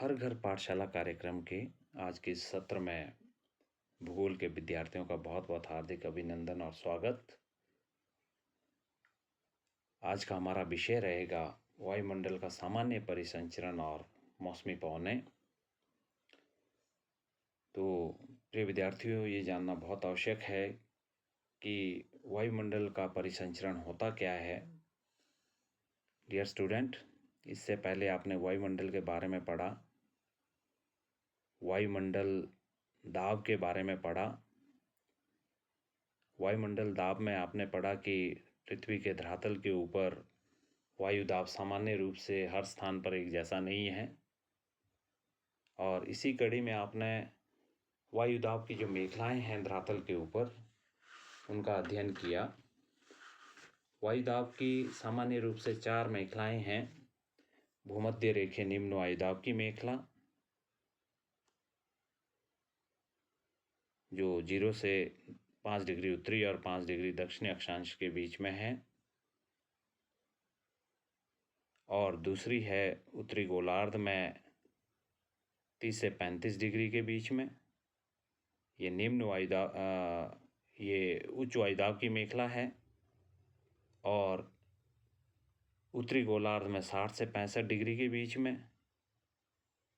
हर घर पाठशाला कार्यक्रम के आज के इस सत्र में भूगोल के विद्यार्थियों का बहुत बहुत हार्दिक अभिनंदन और स्वागत। आज का हमारा विषय रहेगा वायुमंडल का सामान्य परिसंचरण और मौसमी पवनें। तो प्रिय विद्यार्थियों, ये जानना बहुत आवश्यक है कि वायुमंडल का परिसंचरण होता क्या है। डियर स्टूडेंट, इससे पहले आपने वायुमंडल के बारे में पढ़ा, वायुमंडल दाब के बारे में पढ़ा। वायुमंडल दाब में आपने पढ़ा कि पृथ्वी के धरातल के ऊपर वायु दाब सामान्य रूप से हर स्थान पर एक जैसा नहीं है। और इसी कड़ी में आपने वायु दाब की जो मेखलाएं हैं धरातल के ऊपर, उनका अध्ययन किया। वायु दाब की सामान्य रूप से 4 मेखलाएं हैं। भूमध्य रेखीय निम्न वायु दाब की मेखला, जो 0 से 5 डिग्री उत्तरी और 5 डिग्री दक्षिणी अक्षांश के बीच में है। और दूसरी है उत्तरी गोलार्ध में 30 से 35 डिग्री के बीच में। ये निम्न वायुदाब, ये उच्च वायुदाब की मेखला है। और उत्तरी गोलार्ध में 60 से 65 डिग्री के बीच में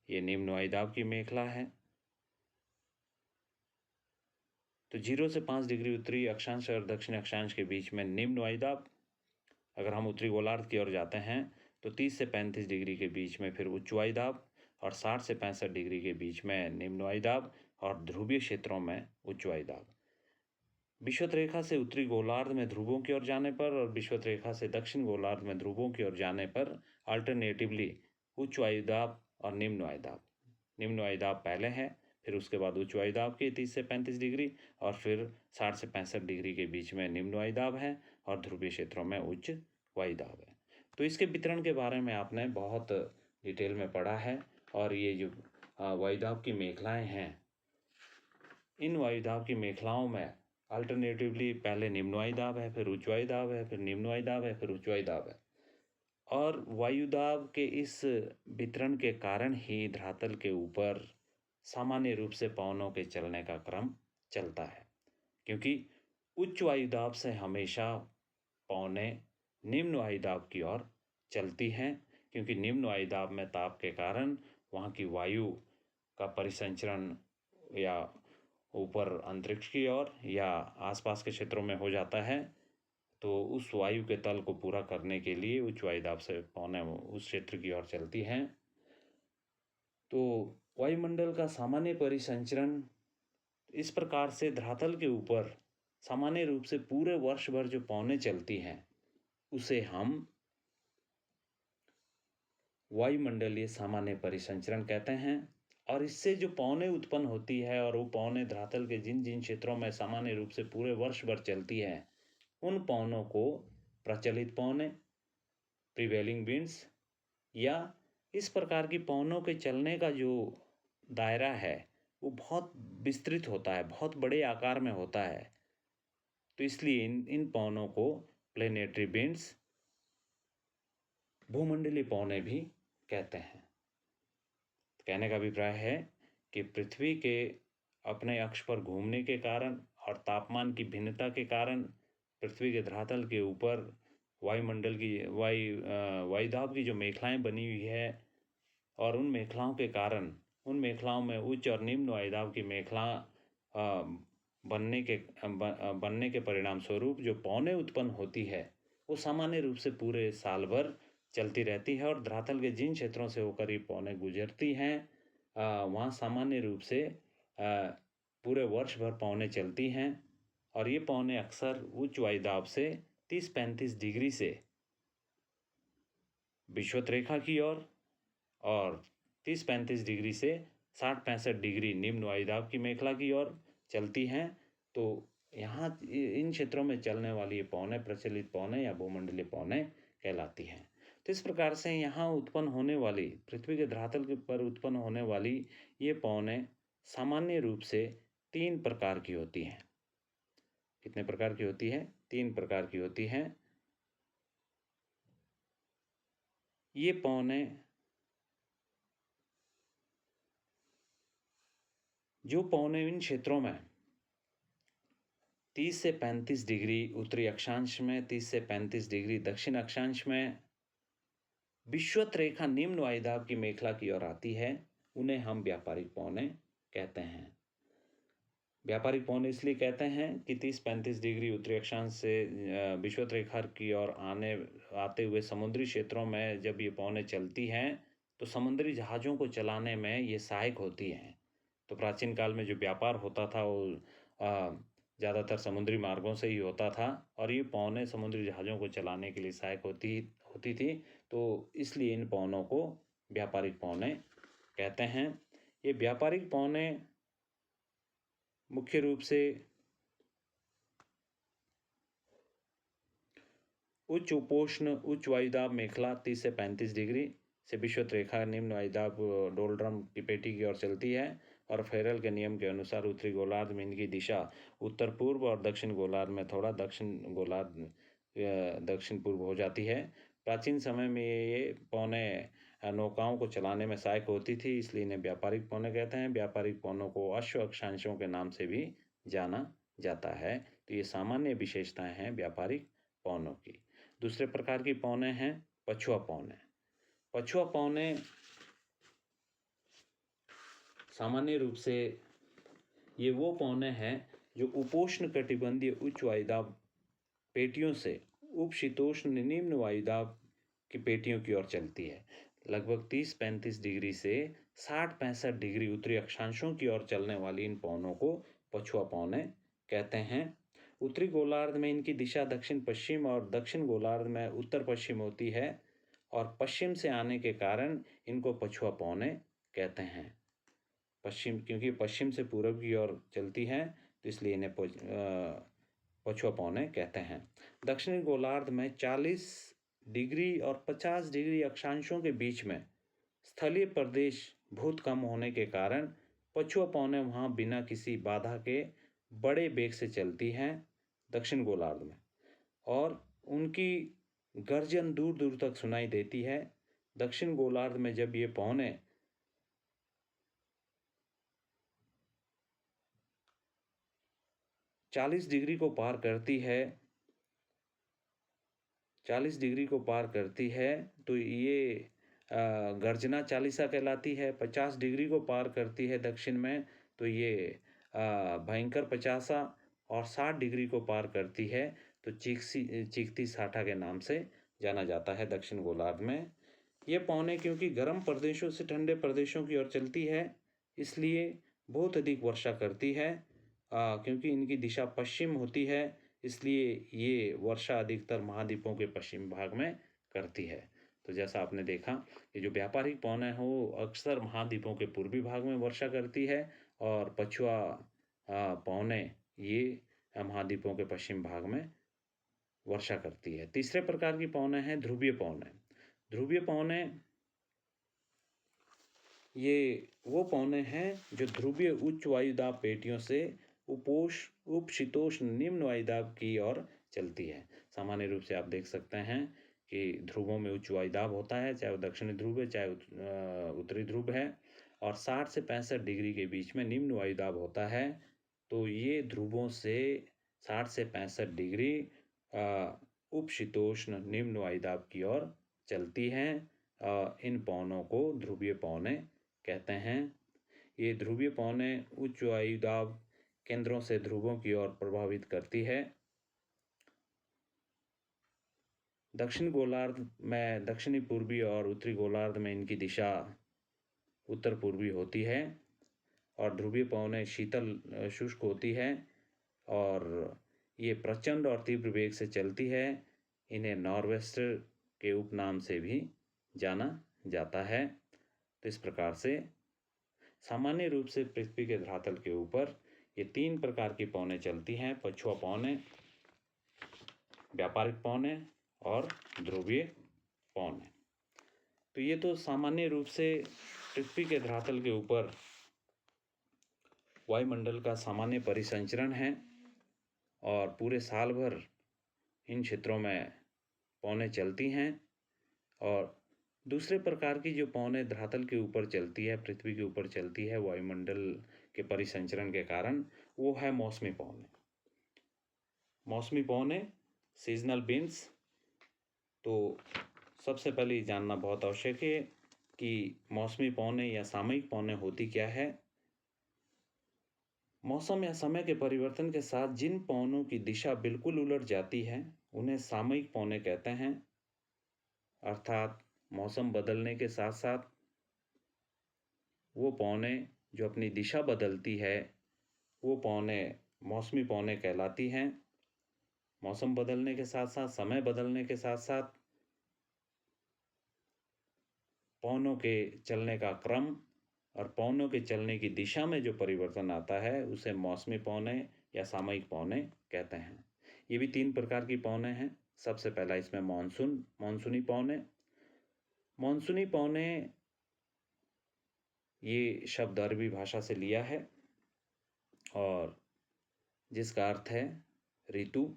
ये निम्न वायुदाब की मेखला है। तो 0 से 5 डिग्री उत्तरी अक्षांश और दक्षिणी अक्षांश के बीच में निम्न वायुदाब। अगर हम उत्तरी गोलार्ध की ओर जाते हैं तो 30 से 35 डिग्री के बीच में फिर उच्च वायुदाब, और 60 से 65 डिग्री के बीच में निम्न वायुदाब, और ध्रुवीय क्षेत्रों में उच्च वायुदाब। विषुवत रेखा से उत्तरी गोलार्ध में ध्रुवों की ओर जाने पर और विषुवत रेखा से दक्षिण गोलार्ध में ध्रुवों की ओर जाने पर अल्टरनेटिवली उच्च वायुदाब और निम्न वायुदाब। निम्न वायुदाब पहले है, फिर उसके बाद उच्च वायुदाब के 30 से 35 डिग्री, और फिर 60 से 65 डिग्री के बीच में निम्न वायुदाब है, और ध्रुवीय क्षेत्रों में उच्च वायुदाब है। तो इसके वितरण के बारे में आपने बहुत डिटेल में पढ़ा है। और ये जो वायुदाब की मेखलाएं हैं, इन वायुदाब की मेखलाओं में अल्टरनेटिवली पहले निम्न वायुदाब है, फिर उच्च वायुदाब है, फिर निम्न वायुदाब है, फिर उच्च वायुदाब है। और वायुदाब के इस वितरण के कारण ही धरातल के ऊपर सामान्य रूप से पवनों के चलने का क्रम चलता है, क्योंकि उच्च वायुदाब से हमेशा पवनें निम्न वायुदाब की ओर चलती हैं, क्योंकि निम्न वायुदाब में ताप के कारण वहाँ की वायु का परिसंचरण या ऊपर अंतरिक्ष की ओर या आसपास के क्षेत्रों में हो जाता है। तो उस वायु के तल को पूरा करने के लिए उच्च वायुदाब से पवनें उस क्षेत्र की ओर चलती हैं। तो वायुमंडल का सामान्य परिसंचरण इस प्रकार से धरातल के ऊपर सामान्य रूप से पूरे वर्ष भर जो पवनें चलती हैं, उसे हम वायुमंडलीय सामान्य परिसंचरण कहते हैं। और इससे जो पवनें उत्पन्न होती है, और वो पवनें धरातल के जिन जिन क्षेत्रों में सामान्य रूप से पूरे वर्ष भर चलती है, उन पवनों को प्रचलित पवनें, प्रिवेलिंग विंड्स, या इस प्रकार की पवनों के चलने का जो दायरा है वो बहुत विस्तृत होता है, बहुत बड़े आकार में होता है। तो इसलिए इन पवनों को प्लेनेटरी विंड्स, भूमंडलीय पवनें भी कहते हैं। कहने का अभिप्राय है कि पृथ्वी के अपने अक्ष पर घूमने के कारण और तापमान की भिन्नता के कारण पृथ्वी के धरातल के ऊपर वायुमंडल की वायुदाब की जो मेखलाएं बनी हुई है, और उन मेखलाओं के कारण उन मेखलाओं में उच्च और निम्न वायुदाब की मेखला बनने के परिणाम स्वरूप जो पवनें उत्पन्न होती है, वो सामान्य रूप से पूरे साल भर चलती रहती है। और धरातल के जिन क्षेत्रों से होकर ये पवनें गुजरती हैं, वहाँ सामान्य रूप से पूरे वर्ष भर पवनें चलती हैं। और ये पवनें अक्सर उच्च वायुदाब से 30-35 डिग्री से विषुवत रेखा की ओर और 30-35 डिग्री से 60-65 डिग्री निम्न वायुदाब की मेखला की ओर चलती हैं। तो यहाँ इन क्षेत्रों में चलने वाली ये पवनें प्रचलित पवनें या भूमंडलीय पवनें कहलाती हैं। तो इस प्रकार से यहाँ उत्पन्न होने वाली, पृथ्वी के धरातल के पर उत्पन्न होने वाली ये पवनें सामान्य रूप से 3 प्रकार की होती हैं। कितने प्रकार की होती है? 3 प्रकार की होती हैं। ये पवनें जो पौने इन क्षेत्रों में 30 से 35 डिग्री उत्तरी अक्षांश में, 30 से 35 डिग्री दक्षिण अक्षांश में विषुवत रेखा निम्न वायुदाब की मेखला की ओर आती है, उन्हें हम व्यापारिक पौने कहते हैं। व्यापारिक पौने इसलिए कहते हैं कि 30-35 डिग्री उत्तरी अक्षांश से विषुवत रेखा की ओर आते हुए समुद्री क्षेत्रों में जब ये पौने चलती हैं तो समुद्री जहाज़ों को चलाने में ये सहायक होती हैं। तो प्राचीन काल में जो व्यापार होता था वो ज़्यादातर समुद्री मार्गों से ही होता था और ये पौने समुद्री जहाज़ों को चलाने के लिए सहायक होती थी, तो इसलिए इन पौनों को व्यापारिक पौने कहते हैं। ये व्यापारिक पौने मुख्य रूप से उच्च उपोष्ण उच्च वायुदाब मेखला 30 से 35 डिग्री से विषुवत रेखा निम्न वायुदाब डोलड्रम की पेटी की ओर चलती है और फेरल के नियम के अनुसार उत्तरी गोलार्ध में इनकी दिशा उत्तर पूर्व और दक्षिण गोलार्ध में थोड़ा दक्षिण पूर्व हो जाती है। प्राचीन समय में ये पौने नौकाओं को चलाने में सहायक होती थी, इसलिए इन्हें व्यापारिक पौने कहते हैं। व्यापारिक पौनों को अश्व अक्षांशों के नाम से भी जाना जाता है। तो ये सामान्य विशेषताएं हैं व्यापारिक पौनों की। दूसरे प्रकार की पौने हैं पछुआ पौने। पछुआ पौने सामान्य रूप से ये वो पौने हैं जो उपोष्ण कटिबंधीय उच्च वायुदाब पेटियों से उपशीतोष्ण निम्न वायुदाब की पेटियों की ओर चलती है। लगभग 30-35 डिग्री से 60-65 डिग्री उत्तरी अक्षांशों की ओर चलने वाली इन पौनों को पछुआ पौने कहते हैं। उत्तरी गोलार्ध में इनकी दिशा दक्षिण पश्चिम और दक्षिण गोलार्ध में उत्तर पश्चिम होती है और पश्चिम से आने के कारण इनको पछुआ पौने कहते हैं। पश्चिम, क्योंकि पश्चिम से पूर्व की ओर चलती हैं तो इसलिए इन्हें पछुआ पौने कहते हैं। दक्षिणी गोलार्ध में 40 डिग्री और 50 डिग्री अक्षांशों के बीच में स्थलीय प्रदेश बहुत कम होने के कारण पछुआ पौने वहाँ बिना किसी बाधा के बड़े वेग से चलती हैं दक्षिण गोलार्ध में और उनकी गर्जन दूर दूर तक सुनाई देती है। दक्षिण गोलार्ध में जब ये पौने 40 डिग्री को पार करती है 40 डिग्री को पार करती है तो ये गर्जना चालीसा कहलाती है। 50 डिग्री को पार करती है दक्षिण में तो ये भयंकर पचासा और 60 डिग्री को पार करती है तो चीखती साठा के नाम से जाना जाता है दक्षिण गोलार्ध में। ये पौने क्योंकि गर्म प्रदेशों से ठंडे प्रदेशों की ओर चलती है इसलिए बहुत अधिक वर्षा करती है। क्योंकि इनकी दिशा पश्चिम होती है इसलिए ये वर्षा अधिकतर महाद्वीपों के पश्चिम भाग में करती है। तो जैसा आपने देखा कि जो व्यापारिक पौने हैं वो अक्सर महाद्वीपों के पूर्वी भाग में वर्षा करती है और पछुआ पौने ये महाद्वीपों के पश्चिम भाग में वर्षा करती है। तीसरे प्रकार की पौने हैं ध्रुवीय पौने। ध्रुवीय पौने ये वो पौने हैं जो ध्रुवीय उच्च वायुदाब पेटियों से उपशीतोष्ण निम्न वायुदाब की ओर चलती है। सामान्य रूप से आप देख सकते हैं कि ध्रुवों में उच्च वायुदाब होता है, चाहे वो दक्षिणी ध्रुव है चाहे उत्तरी ध्रुव है, और 60 से 65 डिग्री के बीच में निम्न वायुदाब होता है। तो ये ध्रुवों से 60 से 65 डिग्री उपशीतोष्ण निम्न वायुदाब की ओर चलती हैं। इन पौनों को ध्रुवीय पौने कहते हैं। ये ध्रुवीय पौने उच्च वायुदाब केंद्रों से ध्रुवों की ओर प्रभावित करती है। दक्षिण गोलार्ध में दक्षिणी पूर्वी और उत्तरी गोलार्ध में इनकी दिशा उत्तर पूर्वी होती है और ध्रुवीय पौने शीतल शुष्क होती है और ये प्रचंड और तीव्र वेग से चलती है। इन्हें नॉर्वेस्टर के उपनाम से भी जाना जाता है। तो इस प्रकार से सामान्य रूप से पृथ्वी के धरातल के ऊपर ये 3 प्रकार की पौने चलती हैं: पछुआ पौने, व्यापारिक पौने और ध्रुवीय पौने। तो ये तो सामान्य रूप से पृथ्वी के धरातल के ऊपर वायुमंडल का सामान्य परिसंचरण है और पूरे साल भर इन क्षेत्रों में पौने चलती हैं। और दूसरे प्रकार की जो पौने धरातल के ऊपर चलती है, पृथ्वी के ऊपर चलती है, वायुमंडल के परिसंचरण के कारण, वो है मौसमी पवनें। मौसमी पवनें, सीजनल विंड्स। तो सबसे पहले ये जानना बहुत आवश्यक है कि मौसमी पवनें या सामयिक पवनें होती क्या है। मौसम या समय के परिवर्तन के साथ जिन पवनों की दिशा बिल्कुल उलट जाती है उन्हें सामयिक पवनें कहते हैं। अर्थात मौसम बदलने के साथ साथ वो पवनें जो अपनी दिशा बदलती है, वो पवनें मौसमी पवनें कहलाती हैं। मौसम बदलने के साथ साथ, समय बदलने के साथ साथ पवनों के चलने का क्रम और पवनों के चलने की दिशा में जो परिवर्तन आता है उसे मौसमी पवनें या सामयिक पवनें कहते हैं। ये भी 3 प्रकार की पवनें हैं। सबसे पहला इसमें मानसूनी पवनें। मानसूनी पवनें, ये शब्द अरबी भाषा से लिया है और जिसका अर्थ है ऋतु।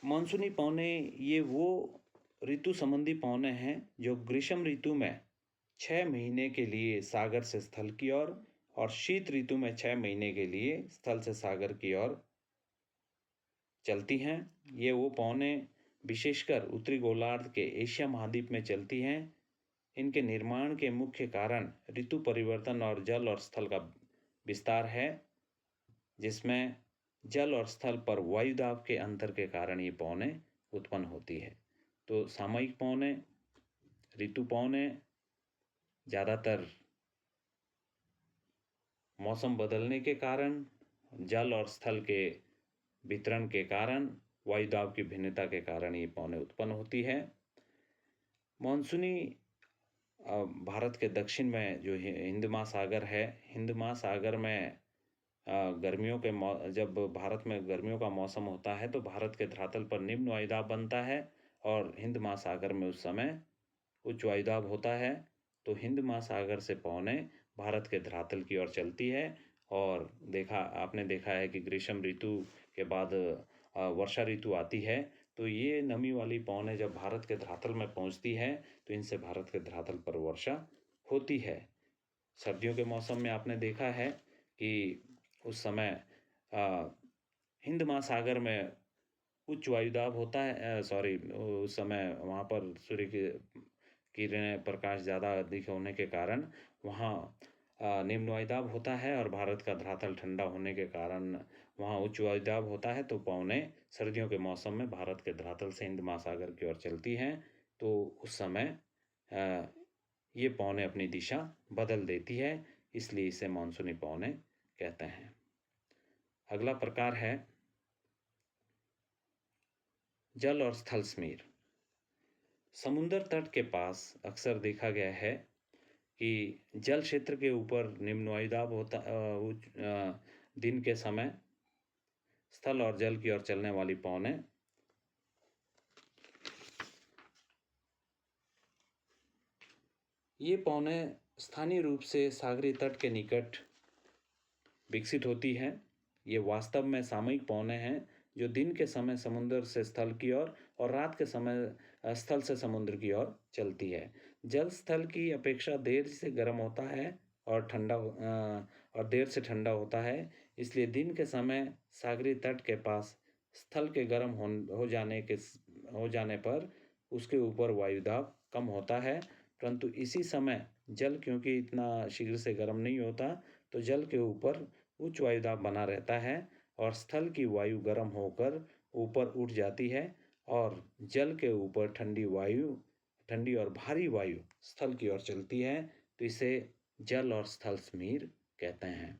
मानसूनी पवनें ये वो ऋतु संबंधी पवनें हैं जो ग्रीष्म ऋतु में 6 महीने के लिए सागर से स्थल की ओर और शीत ऋतु में 6 महीने के लिए स्थल से सागर की ओर चलती हैं। ये वो पवनें विशेषकर उत्तरी गोलार्ध के एशिया महाद्वीप में चलती हैं। इनके निर्माण के मुख्य कारण ऋतु परिवर्तन और जल और स्थल का विस्तार है, जिसमें जल और स्थल पर वायुदाब के अंतर के कारण ये पवनें उत्पन्न होती है। तो सामयिक पवनें, ऋतु पवनें ज़्यादातर मौसम बदलने के कारण, जल और स्थल के वितरण के कारण, वायुदाब की भिन्नता के कारण ये पवनें उत्पन्न होती है। मानसूनी भारत के दक्षिण में जो हिंद महासागर है, हिंद महासागर में गर्मियों के जब भारत में गर्मियों का मौसम होता है तो भारत के धरातल पर निम्न वायुदाब बनता है और हिंद महासागर में उस समय उच्च वायुदाब होता है। तो हिंद महासागर से पवनें भारत के धरातल की ओर चलती है और आपने देखा है कि ग्रीष्म ऋतु के बाद वर्षा ऋतु आती है। तो ये नमी वाली पवनें जब भारत के धरातल में पहुंचती है तो इनसे भारत के धरातल पर वर्षा होती है। सर्दियों के मौसम में आपने देखा है कि उस समय हिंद महासागर में उच्च वायुदाब होता है। उस समय वहाँ पर सूर्य की किरणें, प्रकाश ज़्यादा अधिक होने के कारण वहाँ निम्न वायुदाब होता है और भारत का धरातल ठंडा होने के कारण वहाँ उच्च वायुदाब होता है। तो पवनें सर्दियों के मौसम में भारत के धरातल से हिंद महासागर की ओर चलती हैं। तो उस समय ये पवनें अपनी दिशा बदल देती है, इसलिए इसे मानसूनी पवनें कहते हैं। अगला प्रकार है जल और स्थल समीर। समुद्र तट के पास अक्सर देखा गया है कि जल क्षेत्र के ऊपर निम्न वायुदाब होता दिन के समय स्थल और जल की ओर चलने वाली पवनें ये पवनें स्थानीय रूप से सागरीय तट के निकट विकसित होती हैं। ये वास्तव में सामयिक पवनें हैं जो दिन के समय समुद्र से स्थल की ओर और रात के समय स्थल से समुद्र की ओर चलती है। जल स्थल की अपेक्षा देर से गर्म होता है और देर से ठंडा होता है, इसलिए दिन के समय सागरीय तट के पास स्थल के गर्म हो जाने पर उसके ऊपर वायुदाब कम होता है। परंतु इसी समय जल क्योंकि इतना शीघ्र से गर्म नहीं होता, तो जल के ऊपर उच्च वायुदाब बना रहता है और स्थल की वायु गर्म होकर ऊपर उठ जाती है और जल के ऊपर ठंडी और भारी वायु स्थल की ओर चलती है। तो इसे जल और स्थल समीर कहते हैं।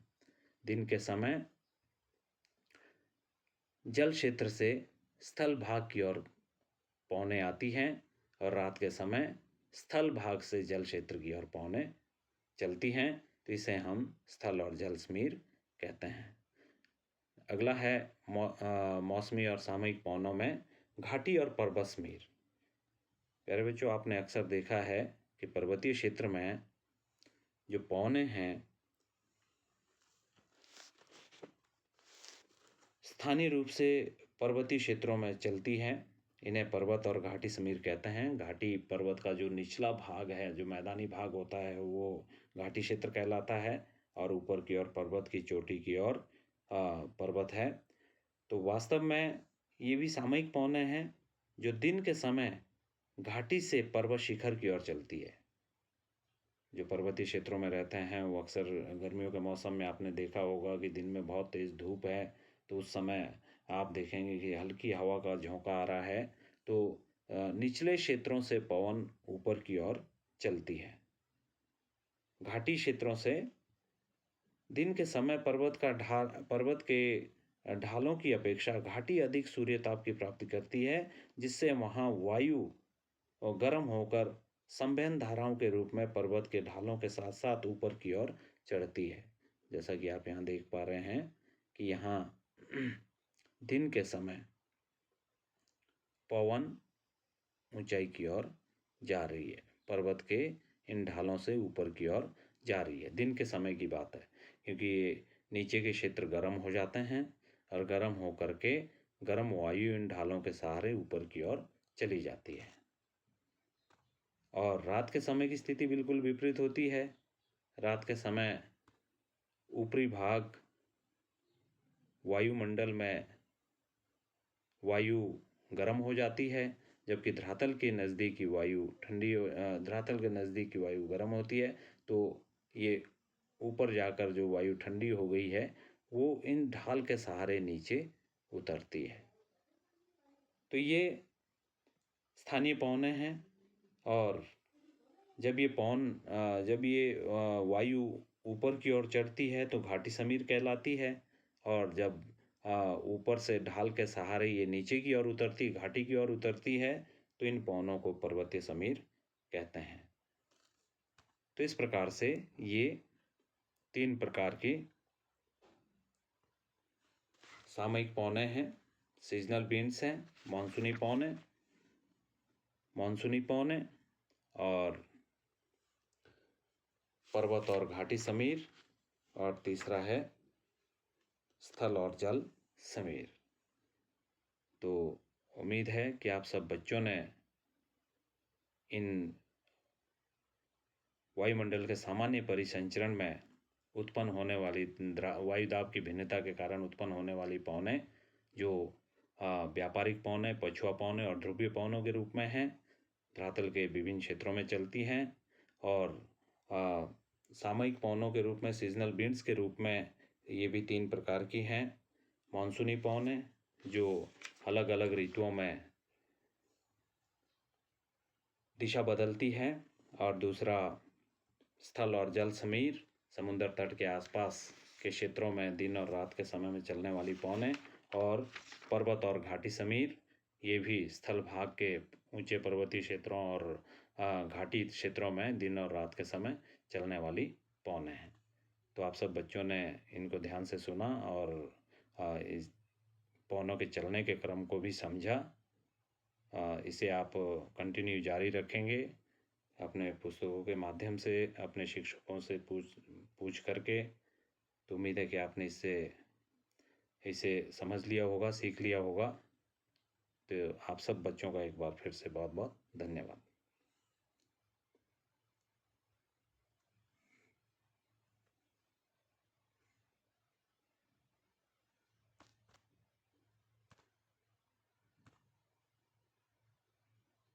दिन के समय जल क्षेत्र से स्थल भाग की ओर पवनें आती हैं और रात के समय स्थल भाग से जल क्षेत्र की ओर पवनें चलती हैं। तो इसे हम स्थल और जल समीर कहते हैं। अगला है मौसमी और सामयिक पवनों में घाटी और पर्वत समीर। प्यारे बच्चों, आपने अक्सर देखा है कि पर्वतीय क्षेत्र में जो पवनें हैं स्थानीय रूप से पर्वतीय क्षेत्रों में चलती हैं। इन्हें पर्वत और घाटी समीर कहते हैं। घाटी पर्वत का जो निचला भाग है, जो मैदानी भाग होता है, वो घाटी क्षेत्र कहलाता है और ऊपर की ओर पर्वत की चोटी की ओर पर्वत है। तो वास्तव में ये भी सामयिक पवनें हैं जो दिन के समय घाटी से पर्वत शिखर की ओर चलती है। जो पर्वतीय क्षेत्रों में रहते हैं वो अक्सर गर्मियों के मौसम में आपने देखा होगा कि दिन में बहुत तेज़ धूप है, तो उस समय आप देखेंगे कि हल्की हवा का झोंका आ रहा है, तो निचले क्षेत्रों से पवन ऊपर की ओर चलती है। घाटी क्षेत्रों से दिन के समय पर्वत के ढालों की अपेक्षा घाटी अधिक सूर्य ताप की प्राप्ति करती है, जिससे वहाँ वायु और गर्म होकर संवहन धाराओं के रूप में पर्वत के ढालों के साथ साथ ऊपर की ओर चढ़ती है। जैसा कि आप यहाँ देख पा रहे हैं कि यहाँ दिन के समय पवन ऊंचाई की ओर जा रही है, पर्वत के इन ढालों से ऊपर की ओर जा रही है। दिन के समय की बात है, क्योंकि नीचे के क्षेत्र गर्म हो जाते हैं और गर्म होकर के गर्म वायु इन ढालों के सहारे ऊपर की ओर चली जाती है। और रात के समय की स्थिति बिल्कुल विपरीत होती है। रात के समय ऊपरी भाग वायुमंडल में वायु गर्म हो जाती है, जबकि धरातल के नज़दीक की वायु धरातल के नज़दीक की वायु गर्म होती है। तो ये ऊपर जाकर जो वायु ठंडी हो गई है वो इन ढाल के सहारे नीचे उतरती है। तो ये स्थानीय पवनें हैं। और जब ये वायु ऊपर की ओर चढ़ती है तो घाटी समीर कहलाती है, और जब ऊपर से ढाल के सहारे ये नीचे की ओर उतरती, घाटी की ओर उतरती है, तो इन पवनों को पर्वतीय समीर कहते हैं। तो इस प्रकार से ये 3 प्रकार की सामयिक पवनें हैं। सीजनल विंड्स हैं, मानसूनी पवनें और पर्वत और घाटी समीर, और तीसरा है स्थल और जल समीर। तो उम्मीद है कि आप सब बच्चों ने इन वायुमंडल के सामान्य परिसंचरण में उत्पन्न होने वाली वायुदाब की भिन्नता के कारण उत्पन्न होने वाली पवनें, जो व्यापारिक पवनें, पछुआ पवनें और ध्रुवीय पवनों के रूप में हैं, धरातल के विभिन्न क्षेत्रों में चलती हैं, और सामयिक पवनों के रूप में, सीजनल विंड्स के रूप में ये भी 3 प्रकार की हैं। मानसूनी पवनें जो अलग अलग ऋतुओं में दिशा बदलती हैं, और दूसरा स्थल और जल समीर, समुद्र तट के आसपास के क्षेत्रों में दिन और रात के समय में चलने वाली पवनें, और पर्वत और घाटी समीर, ये भी स्थल भाग के ऊंचे पर्वतीय क्षेत्रों और घाटी क्षेत्रों में दिन और रात के समय चलने वाली पवनें हैं। तो आप सब बच्चों ने इनको ध्यान से सुना और इस पवनों के चलने के क्रम को भी समझा। इसे आप कंटिन्यू जारी रखेंगे अपने पुस्तकों के माध्यम से, अपने शिक्षकों से पूछ करके। तो उम्मीद है कि आपने इसे समझ लिया होगा, सीख लिया होगा। तो आप सब बच्चों का एक बार फिर से बहुत बहुत धन्यवाद।